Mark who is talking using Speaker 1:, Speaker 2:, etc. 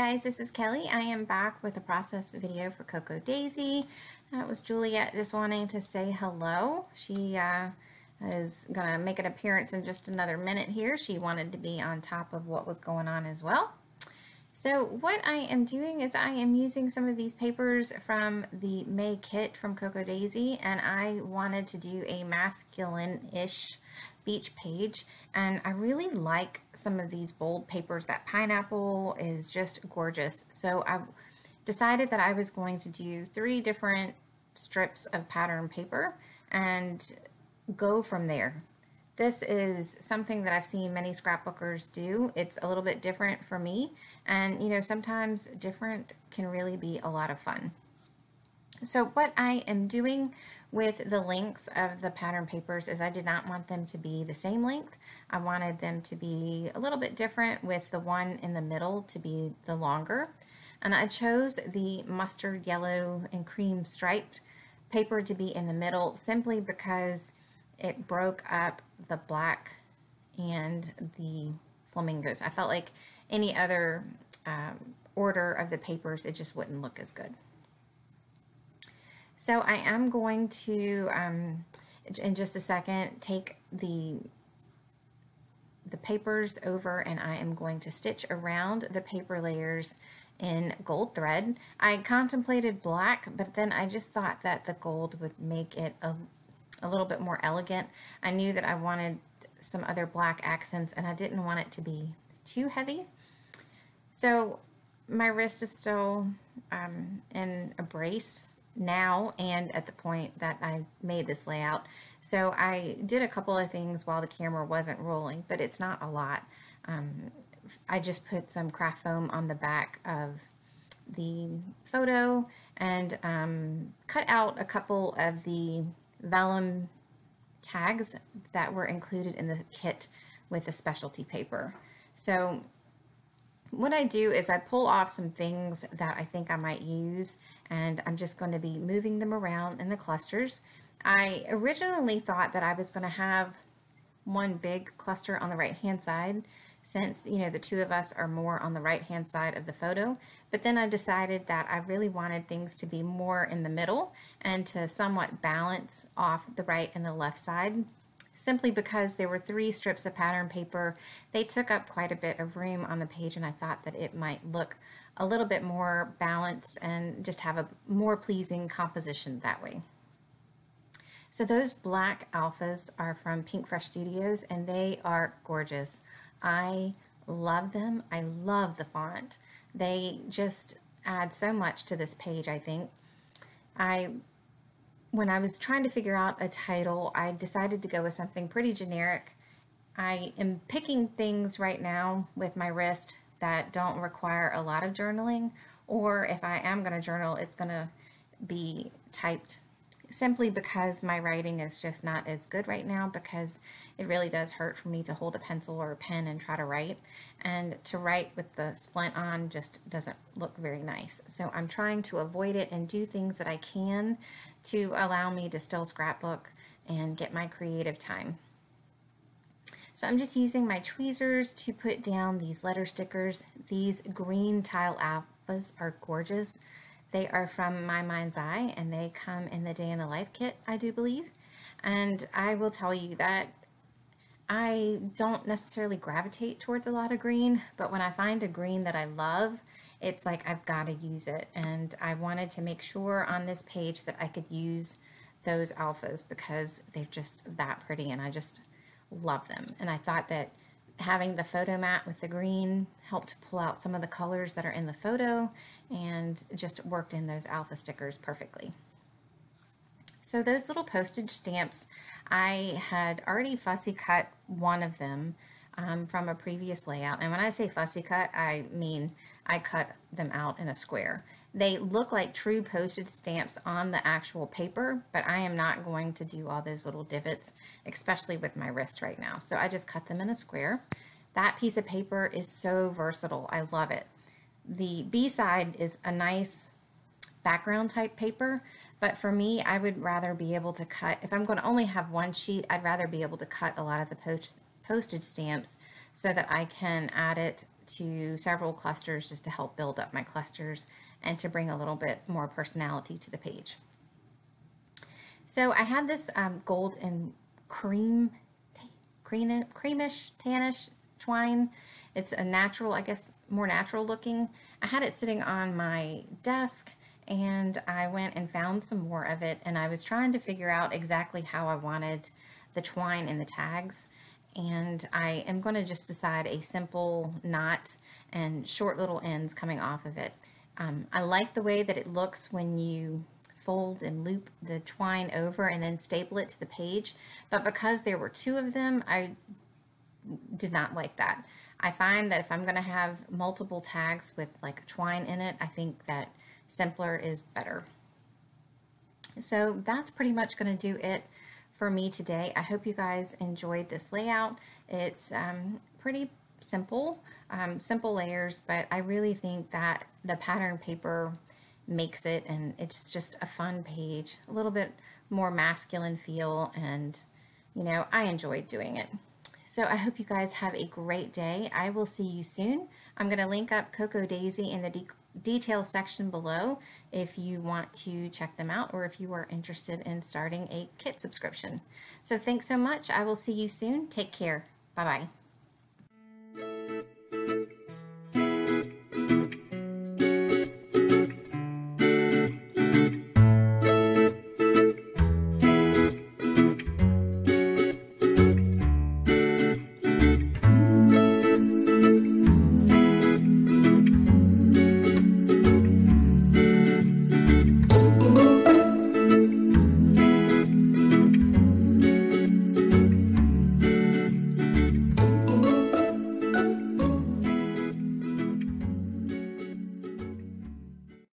Speaker 1: guys, this is Kelly. I am back with a process video for Cocoa Daisy. That was Juliet just wanting to say hello. She is going to make an appearance in just another minute here. She wanted to be on top of what was going on as well. So what I am doing is I am using some of these papers from the May kit from Cocoa Daisy, and I wanted to do a masculine-ish beach page, and I really like some of these bold papers. That pineapple is just gorgeous. So I decided that I was going to do 3 different strips of pattern paper and go from there. This is something that I've seen many scrapbookers do. It's a little bit different for me, and you know, sometimes different can really be a lot of fun. So what I am doing with the lengths of the pattern papers is I did not want them to be the same length. I wanted them to be a little bit different, with the one in the middle to be the longer. And I chose the mustard yellow and cream striped paper to be in the middle simply because it broke up the black and the flamingos. I felt like any other order of the papers, it just wouldn't look as good. So I am going to, in just a second, take the papers over, and I am going to stitch around the paper layers in gold thread. I contemplated black, but then I just thought that the gold would make it a little bit more elegant. I knew that I wanted some other black accents, and I didn't want it to be too heavy. So my wrist is still in a brace now and at the point that I made this layout. So I did a couple of things while the camera wasn't rolling, but it's not a lot. I just put some craft foam on the back of the photo and cut out a couple of the vellum tags that were included in the kit with the specialty paper. So what I do is I pull off some things that I think I might use, and I'm just going to be moving them around in the clusters. I originally thought that I was going to have one big cluster on the right hand side, since you know the two of us are more on the right hand side of the photo, but then I decided that I really wanted things to be more in the middle and to somewhat balance off the right and the left side. Simply because there were 3 strips of pattern paper, they took up quite a bit of room on the page, and I thought that it might look a little bit more balanced and just have a more pleasing composition that way. So those black alphas are from Pink Fresh Studios, and they are gorgeous. I love them. I love the font. They just add so much to this page, I think. When I was trying to figure out a title, I decided to go with something pretty generic. I am picking things right now with my wrist that don't require a lot of journaling, or if I am going to journal, it's going to be typed, simply because my writing is just not as good right now, because it really does hurt for me to hold a pencil or a pen and try to write, and to write with the splint on just doesn't look very nice. So I'm trying to avoid it and do things that I can to allow me to still scrapbook and get my creative time. So I'm just using my tweezers to put down these letter stickers. These green tile alphas are gorgeous. They are from My Mind's Eye, and they come in the Day in the Life kit, I do believe. And I will tell you that I don't necessarily gravitate towards a lot of green, but when I find a green that I love, it's like I've got to use it. And I wanted to make sure on this page that I could use those alphas because they're just that pretty, and I just love them. And I thought that having the photo mat with the green helped pull out some of the colors that are in the photo, and just worked in those alpha stickers perfectly. So those little postage stamps, I had already fussy cut one of them from a previous layout. And when I say fussy cut, I mean I cut them out in a square. They look like true postage stamps on the actual paper, but I am not going to do all those little divots, especially with my wrist right now. So I just cut them in a square. That piece of paper is so versatile. I love it. The B side is a nice background type paper, but for me, I would rather be able to cut, if I'm going to only have one sheet, I'd rather be able to cut a lot of the postage stamps so that I can add it to several clusters just to help build up my clusters and to bring a little bit more personality to the page. So I had this gold and creamish, tannish twine. It's a natural, I guess, more natural looking. I had it sitting on my desk, and I went and found some more of it, and I was trying to figure out exactly how I wanted the twine and the tags. And I am going to just decide a simple knot and short little ends coming off of it. I like the way that it looks when you fold and loop the twine over and then staple it to the page, but because there were two of them, I did not like that. I find that if I'm going to have multiple tags with like twine in it, I think that simpler is better. So that's pretty much going to do it for me today. I hope you guys enjoyed this layout. It's pretty simple, simple layers, but I really think that the pattern paper makes it, and it's just a fun page, a little bit more masculine feel, and you know, I enjoyed doing it. So I hope you guys have a great day. I will see you soon. I'm going to link up Cocoa Daisy in the details section below if you want to check them out, or if you are interested in starting a kit subscription. So thanks so much. I will see you soon. Take care. Bye-bye.